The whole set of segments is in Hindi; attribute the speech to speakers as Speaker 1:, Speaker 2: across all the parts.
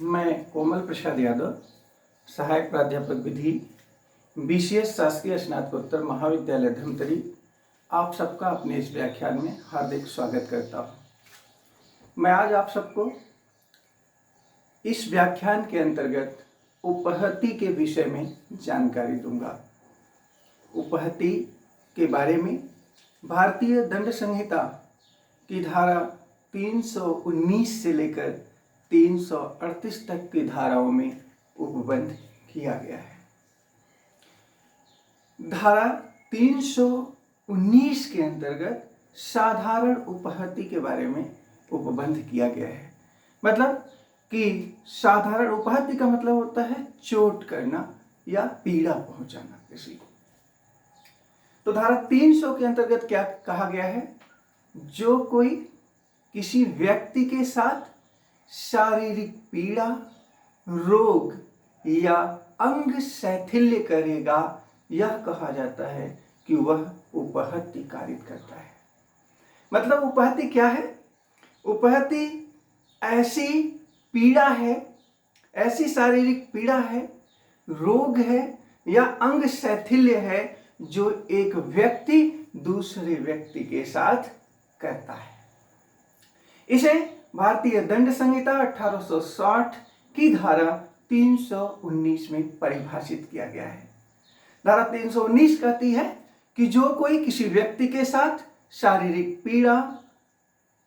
Speaker 1: मैं कोमल प्रसाद यादव, सहायक प्राध्यापक विधि, BCS शासकीय स्नातकोत्तर महाविद्यालय धमतरी, आप सबका अपने इस व्याख्यान में हार्दिक स्वागत करता हूँ। मैं आज आप सबको इस व्याख्यान के अंतर्गत उपहति के विषय में जानकारी दूंगा। उपहति के बारे में भारतीय दंड संहिता की धारा 319 से लेकर 338 तक की धाराओं में उपबंध किया गया है। धारा 319 के अंतर्गत साधारण उपहति के बारे में उपबंध किया गया है। मतलब कि साधारण उपहति का मतलब होता है चोट करना या पीड़ा पहुंचाना किसी को। तो धारा 300 के अंतर्गत क्या कहा गया है? जो कोई किसी व्यक्ति के साथ शारीरिक पीड़ा, रोग या अंग शैथिल्य करेगा, यह कहा जाता है कि वह उपहति कारित करता है। मतलब उपहति क्या है? उपहति ऐसी पीड़ा है, ऐसी शारीरिक पीड़ा है, रोग है या अंग शैथिल्य है जो एक व्यक्ति दूसरे व्यक्ति के साथ करता है। इसे भारतीय दंड संहिता 1860 की धारा 319 में परिभाषित किया गया है। धारा 319 कहती है कि जो कोई किसी व्यक्ति के साथ शारीरिक पीड़ा,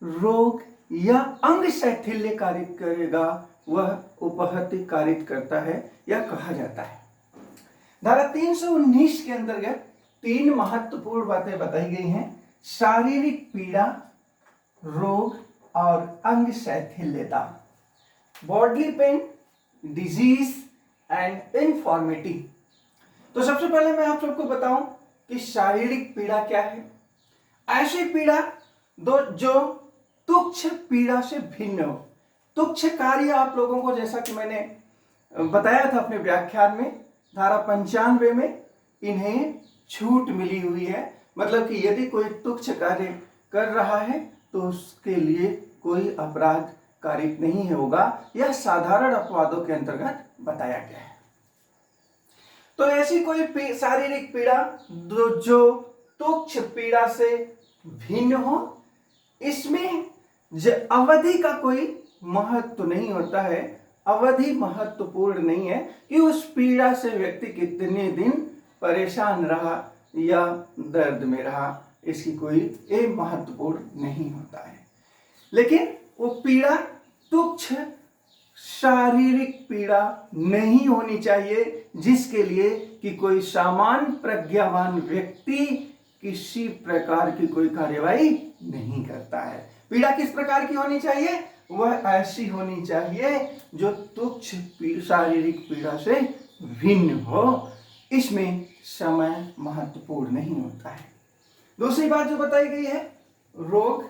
Speaker 1: रोग या अंग शैथिल्य कारित करेगा, वह उपहति कारित करता है, यह कहा जाता है। धारा 319 के अंतर्गत 3 महत्वपूर्ण बातें बताई गई हैं: शारीरिक पीड़ा, रोग और अंग शैथिल्यता, बॉडली पेन, डिजीज एंड इनफॉर्मिटी। तो सबसे पहले मैं आप सबको बताऊं कि शारीरिक पीड़ा क्या है। ऐसी पीड़ा जो तुच्छ पीड़ा से भिन्न हो। तुच्छ कार्य आप लोगों को, जैसा कि मैंने बताया था अपने व्याख्यान में, धारा 95 में इन्हें छूट मिली हुई है। मतलब कि यदि कोई तुच्छ कार्य कर रहा है तो उसके लिए कोई अपराध कारित नहीं होगा। यह साधारण अपवादों के अंतर्गत बताया गया है। तो ऐसी कोई शारीरिक पीड़ा जो तुच्छ पीड़ा से भिन्न हो, इसमें अवधि का कोई महत्व नहीं होता है। अवधि महत्वपूर्ण नहीं है कि उस पीड़ा से व्यक्ति कितने दिन परेशान रहा या दर्द में रहा, इसकी कोई महत्वपूर्ण नहीं होता है। लेकिन वो पीड़ा तुच्छ शारीरिक पीड़ा नहीं होनी चाहिए, जिसके लिए कि कोई सामान्य प्रज्ञावान व्यक्ति किसी प्रकार की कोई कार्यवाही नहीं करता है। पीड़ा किस प्रकार की होनी चाहिए? वह ऐसी होनी चाहिए जो तुच्छ शारीरिक पीड़ा से भिन्न हो। इसमें समय महत्वपूर्ण नहीं होता है। दूसरी बात जो बताई गई है, रोग,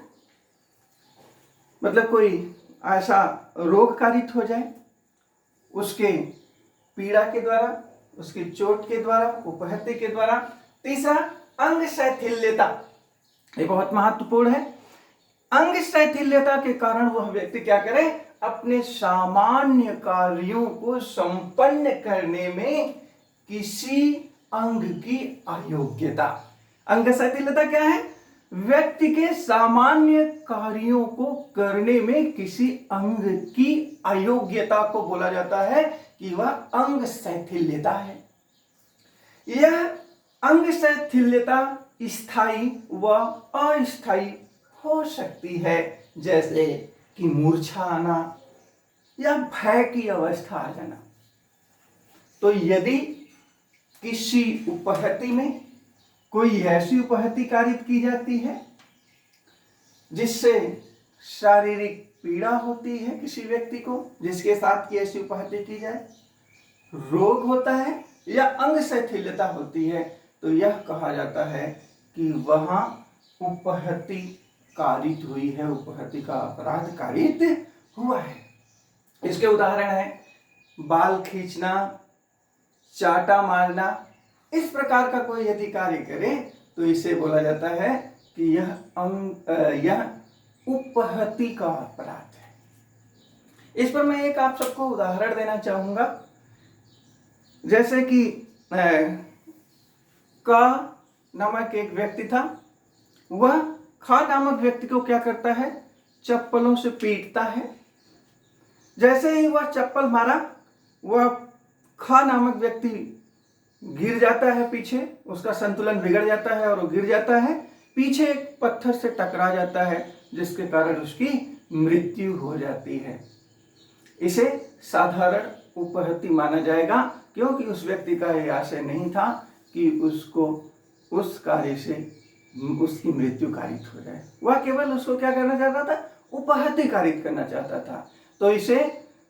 Speaker 1: मतलब कोई ऐसा रोग कारित हो जाए उसके पीड़ा के द्वारा, उसकी चोट के द्वारा, उपहति के द्वारा। तीसरा, अंग शैथिल्यता, ये बहुत महत्वपूर्ण है। अंग शैथिल्यता के कारण वह व्यक्ति क्या करे? अपने सामान्य कार्यों को संपन्न करने में किसी अंग की अयोग्यता। अंग शैथिल्यता क्या है? व्यक्ति के सामान्य कार्यों को करने में किसी अंग की अयोग्यता को बोला जाता है कि वह अंग शैथिल्यता है। यह अंग शैथिल्यता स्थायी व अस्थायी हो सकती है, जैसे कि मूर्छा आना या भय की अवस्था आ जाना। तो यदि किसी उपहति में कोई ऐसी उपहति कारित की जाती है जिससे शारीरिक पीड़ा होती है किसी व्यक्ति को, जिसके साथ की ऐसी उपहति की जाए, रोग होता है या अंग शैथिल्यता होती है, तो यह कहा जाता है कि वहां उपहति कारित हुई है, उपहति का अपराध कारित हुआ है। इसके उदाहरण है बाल खींचना, चाटा मारना। इस प्रकार का कोई यदि कार्य करे तो इसे बोला जाता है कि यह उपहति का अपराध है। इस पर मैं एक आप सबको उदाहरण देना चाहूंगा। जैसे कि का नामक एक व्यक्ति था, वह खा नामक व्यक्ति को क्या करता है, चप्पलों से पीटता है। जैसे ही वह चप्पल मारा, वह खा नामक व्यक्ति गिर जाता है पीछे, उसका संतुलन बिगड़ जाता है और वो गिर जाता है, पीछे एक पत्थर से टकरा जाता है, जिसके कारण उसकी मृत्यु हो जाती है। इसे साधारण उपहति माना जाएगा, क्योंकि उस व्यक्ति का यह आशय नहीं था कि उसको उस कार्य से उसकी मृत्यु कारित हो जाए। वह केवल उसको क्या करना चाहता था, उपहति कारित करना चाहता था। तो इसे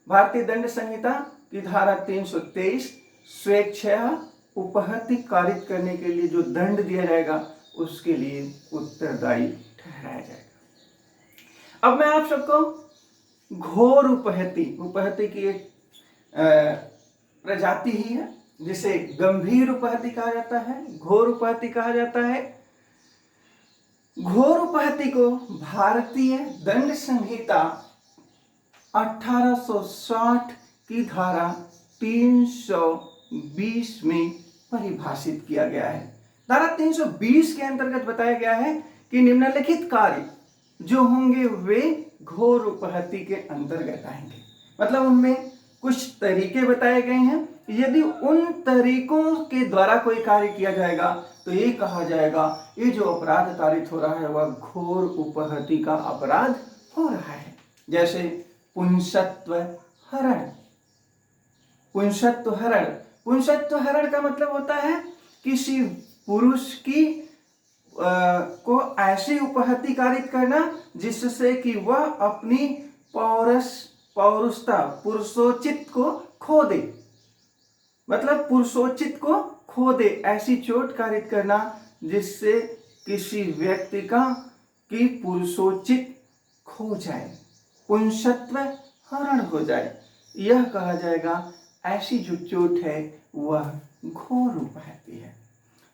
Speaker 1: भारतीय दंड संहिता की धारा 323 स्वेच्छया उपहति कारित करने के लिए जो दंड दिया जाएगा, उसके लिए उत्तरदायी ठहराया जाएगा। अब मैं आप सबको घोर उपहति की एक प्रजाति ही है, जिसे गंभीर उपहति कहा जाता है, घोर उपहति कहा जाता है। घोर उपहति को भारतीय दंड संहिता 1860 की धारा 320 में परिभाषित किया गया है। धारा 320 के अंतर्गत बताया गया है कि निम्नलिखित कार्य जो होंगे वे घोर उपहति के अंतर्गत आएंगे। मतलब उनमें कुछ तरीके बताए गए हैं, यदि उन तरीकों के द्वारा कोई कार्य किया जाएगा तो ये कहा जाएगा ये जो अपराध कारित हो रहा है वह घोर उपहति का अपराध हो रहा है। जैसे पुंसत्व हरण। पुंसत्व हरण का मतलब होता है किसी पुरुष की को ऐसी उपहति कारित करना जिससे कि वह अपनी पौरुषता पुरुषोचित को खो दे। मतलब पुरुषोचित को खो दे, ऐसी चोट कारित करना जिससे किसी व्यक्ति की पुरुषोचित खो जाए, पुंसत्व हरण हो जाए, यह कहा जाएगा ऐसी जो चोट है वह घोर उपहति है।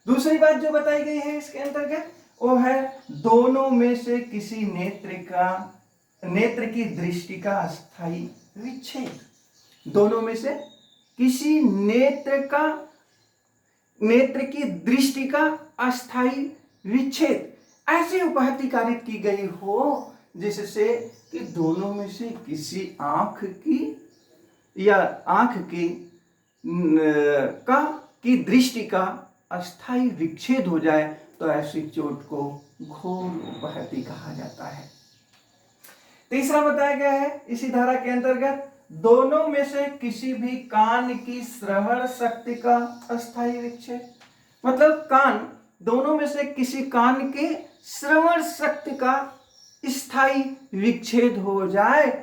Speaker 1: दूसरी बात जो बताई गई है इसके अंतर्गत वो है दोनों में से किसी नेत्र की दृष्टि का अस्थायी विच्छेद। दोनों में से किसी नेत्र की दृष्टि का अस्थायी विच्छेद, ऐसी उपहति कारित की गई हो जिससे कि दोनों में से किसी आंख की दृष्टि का अस्थायी विच्छेद हो जाए, तो ऐसी चोट को घोर उपहति कहा जाता है। तीसरा बताया गया है इसी धारा के अंतर्गत दोनों में से किसी भी कान की श्रवण शक्ति का अस्थायी विच्छेद। मतलब कान, दोनों में से किसी कान के श्रवण शक्ति का स्थायी विच्छेद हो जाए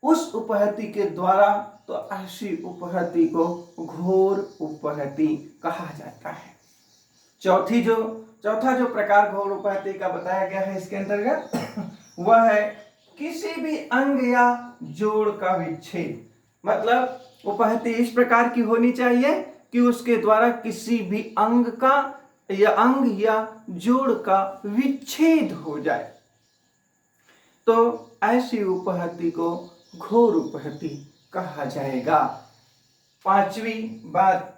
Speaker 1: उस उपहति के द्वारा, तो ऐसी उपहति को घोर उपहति कहा जाता है। चौथा जो प्रकार घोर उपहति का बताया गया है इसके अंतर्गत वह है किसी भी अंग या जोड़ का विच्छेद। मतलब उपहति इस प्रकार की होनी चाहिए कि उसके द्वारा किसी भी अंग या जोड़ का विच्छेद हो जाए, तो ऐसी उपहति को घोर उपहति कहा जाएगा। पांचवी बात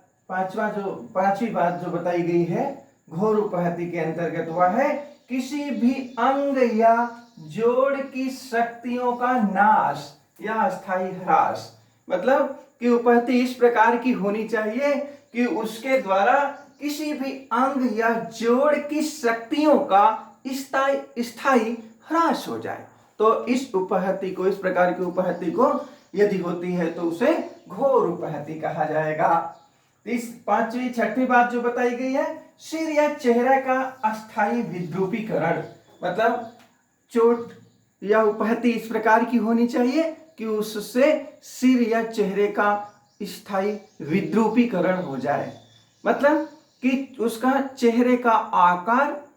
Speaker 1: जो बताई गई है घोर उपहति के अंतर्गत वह है किसी भी अंग या जोड़ की शक्तियों का नाश या अस्थायी ह्रास। मतलब कि उपहति इस प्रकार की होनी चाहिए कि उसके द्वारा किसी भी अंग या जोड़ की शक्तियों का स्थायी ह्रास हो जाए, तो इस प्रकार की उपहति को यदि होती है तो उसे घोर उपहति कहा जाएगा। छठी बात जो बताई गई है सिर या चेहरे का अस्थायी विद्रूपीकरण। मतलब चोट या उपहति इस प्रकार की होनी चाहिए कि उससे सिर या चेहरे का स्थायी विद्रूपीकरण हो जाए। मतलब कि उसका चेहरे का आकार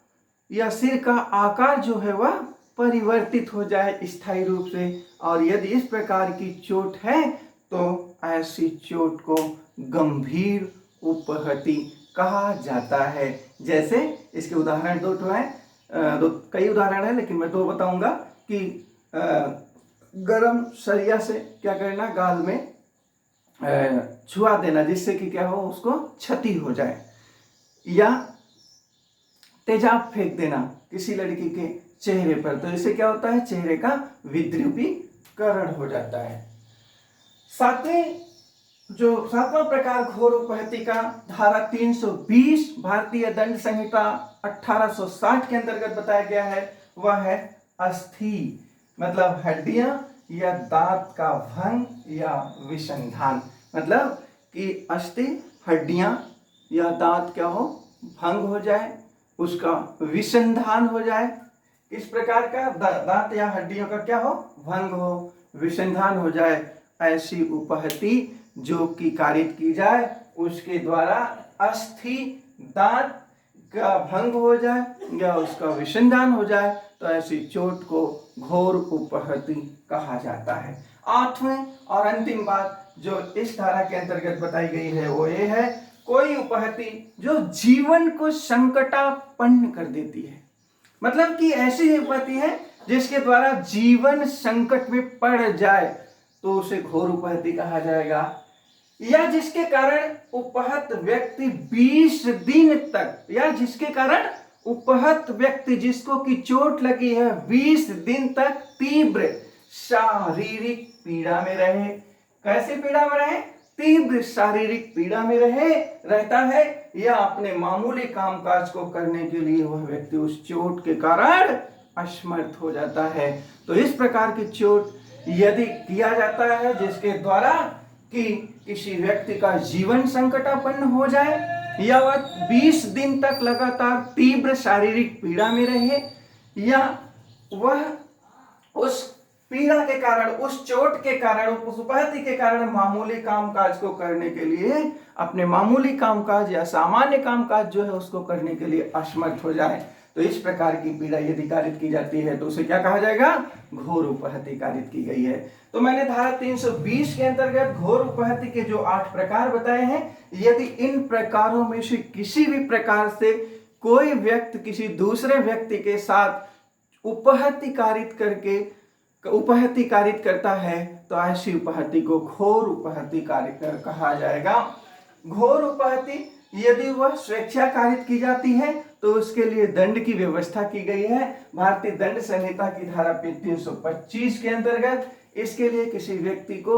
Speaker 1: या सिर का आकार जो है वह परिवर्तित हो जाए स्थायी रूप से, और यदि इस प्रकार की चोट है तो ऐसी चोट को गंभीर उपहति कहा जाता है। जैसे इसके उदाहरण कई उदाहरण है लेकिन मैं दो बताऊंगा कि गरम सरिया से क्या करना, गाल में छुआ देना, जिससे कि क्या हो, उसको क्षति हो जाए, या तेजाब फेंक देना किसी लड़की के चेहरे पर, तो इससे क्या होता है, चेहरे का विद्रुपीकरण हो जाता है। सातवां प्रकार घोर उपहति का धारा 320 भारतीय दंड संहिता 1860 के अंतर्गत बताया गया है, वह है अस्थि, मतलब हड्डियां या दांत का भंग या विसंधान। मतलब कि अस्थि, हड्डियां या दांत क्या हो, भंग हो जाए, उसका विसंधान हो जाए। इस प्रकार का दांत या हड्डियों का क्या हो, भंग हो, विसंधान हो जाए, ऐसी उपहति जो कि कारित की जाए, उसके द्वारा अस्थि, दांत का भंग हो जाए या उसका विसंधान हो जाए, तो ऐसी चोट को घोर उपहति कहा जाता है। आठवें और अंतिम बात जो इस धारा के अंतर्गत बताई गई है वो ये है, कोई उपहति जो जीवन को संकटापन्न कर देती है। मतलब कि ऐसी उपहति है जिसके द्वारा जीवन संकट में पड़ जाए तो उसे घोर उपहति कहा जाएगा, या जिसके कारण उपहत व्यक्ति 20 दिन तक, या जिसके कारण उपहत व्यक्ति जिसको की चोट लगी है 20 दिन तक तीव्र शारीरिक पीड़ा में रहे। कैसे पीड़ा में रहे, तीव्र शारीरिक पीड़ा में रहता है, या अपने मामूली कामकाज को करने के लिए वह व्यक्ति उस चोट के कारण असमर्थ हो जाता है। तो इस प्रकार की चोट यदि किया जाता है जिसके द्वारा कि किसी व्यक्ति का जीवन संकटापन्न हो जाए, या वह 20 दिन तक लगातार तीव्र शारीरिक पीड़ा में रहे, या वह उस पीड़ा के कारण, उस चोट के कारण, उस उपहति के कारण मामूली कामकाज को करने के लिए, अपने मामूली कामकाज या सामान्य कामकाज जो है उसको करने के लिए असमर्थ हो जाए, तो इस प्रकार की पीड़ा यदि कारित की जाती है तो उसे क्या कहा जाएगा, घोर उपहति कारित की गई है। तो मैंने धारा 320 के अंतर्गत घोर उपहति के जो 8 प्रकार बताए हैं, यदि इन प्रकारों में से किसी भी प्रकार से कोई व्यक्ति किसी दूसरे व्यक्ति के साथ उपहति कारित करता है तो ऐसी उपहति को घोर उपहति कारित कहा जाएगा। घोर उपहति यदि वह स्वेच्छा कारित की जाती है तो उसके लिए दंड की व्यवस्था की गई है भारतीय दंड संहिता की धारा 325 के अंतर्गत। इसके लिए किसी व्यक्ति को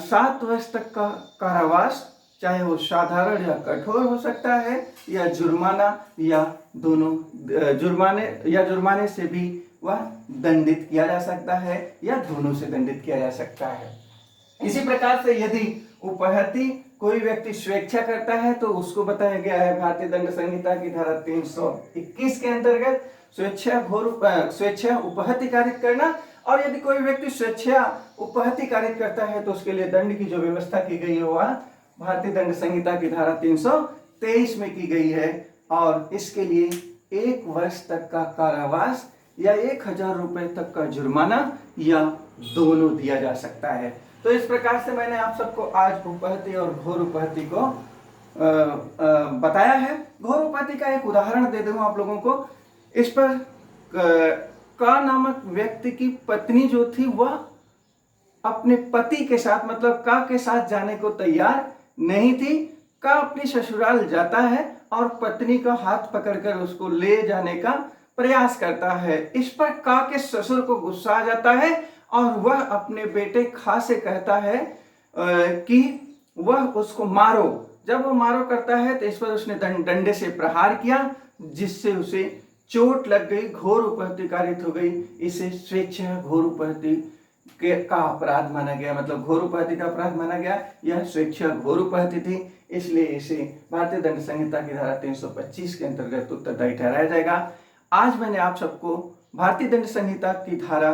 Speaker 1: 7 वर्ष तक का कारावास, चाहे वो साधारण या कठोर हो सकता है, या जुर्माना, या दोनों जुर्माने से भी वह दंडित किया जा सकता है, या दोनों से दंडित किया जा सकता है। इसी प्रकार से यदि उपहति कोई व्यक्ति स्वेच्छा करता है तो उसको बताया गया है भारतीय दंड संहिता की धारा 321 के अंतर्गत स्वेच्छा उपहति कारित करना। और यदि कोई व्यक्ति स्वेच्छा उपहति कारित करता है तो उसके लिए दंड की जो व्यवस्था की गई है वह भारतीय दंड संहिता की धारा 323 में की गई है, और इसके लिए 1 वर्ष तक का कारावास या 1000 रुपए तक का जुर्माना या दोनों दिया जा सकता है। तो इस प्रकार से मैंने आप सबको आज उपहति और घोर उपहति को बताया है। घोर उपहति का एक उदाहरण दे दूं आप लोगों को। इस पर का नामक व्यक्ति की पत्नी जो थी वह अपने पति के साथ, मतलब का के साथ जाने को तैयार नहीं थी। का अपनी ससुराल जाता है और पत्नी का हाथ पकड़कर उसको ले जाने का प्रयास करता है। इस पर का के ससुर को गुस्सा आ जाता है और वह अपने बेटे खा से कहता है कि वह उसको मारो। जब वह मारो करता है तो इस पर उसने डंडे से प्रहार किया जिससे उसे चोट लग गई, घोर उपहति कारित हो गई। इसे स्वेच्छा घोर उपहति का अपराध माना गया, मतलब घोर उपहति का अपराध माना गया। यह स्वेच्छा घोर उपहति थी, इसलिए इसे भारतीय दंड संहिता की धारा 325 के अंतर्गत उत्तरदायी ठहराया जाएगा। आज मैंने आप सबको भारतीय दंड संहिता की धारा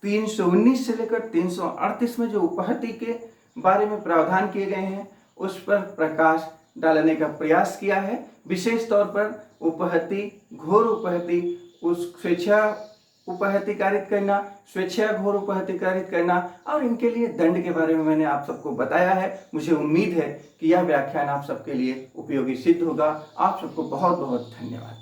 Speaker 1: 319 से लेकर 338 में जो उपहति के बारे में प्रावधान किए गए हैं उस पर प्रकाश डालने का प्रयास किया है। विशेष तौर पर उपहति, घोर उपहति, उस स्वेच्छा उपहति कारित करना, स्वेच्छा घोर उपहति कारित करना और इनके लिए दंड के बारे में मैंने आप सबको बताया है। मुझे उम्मीद है कि यह व्याख्यान आप सबके लिए उपयोगी सिद्ध होगा। आप सबको बहुत बहुत धन्यवाद।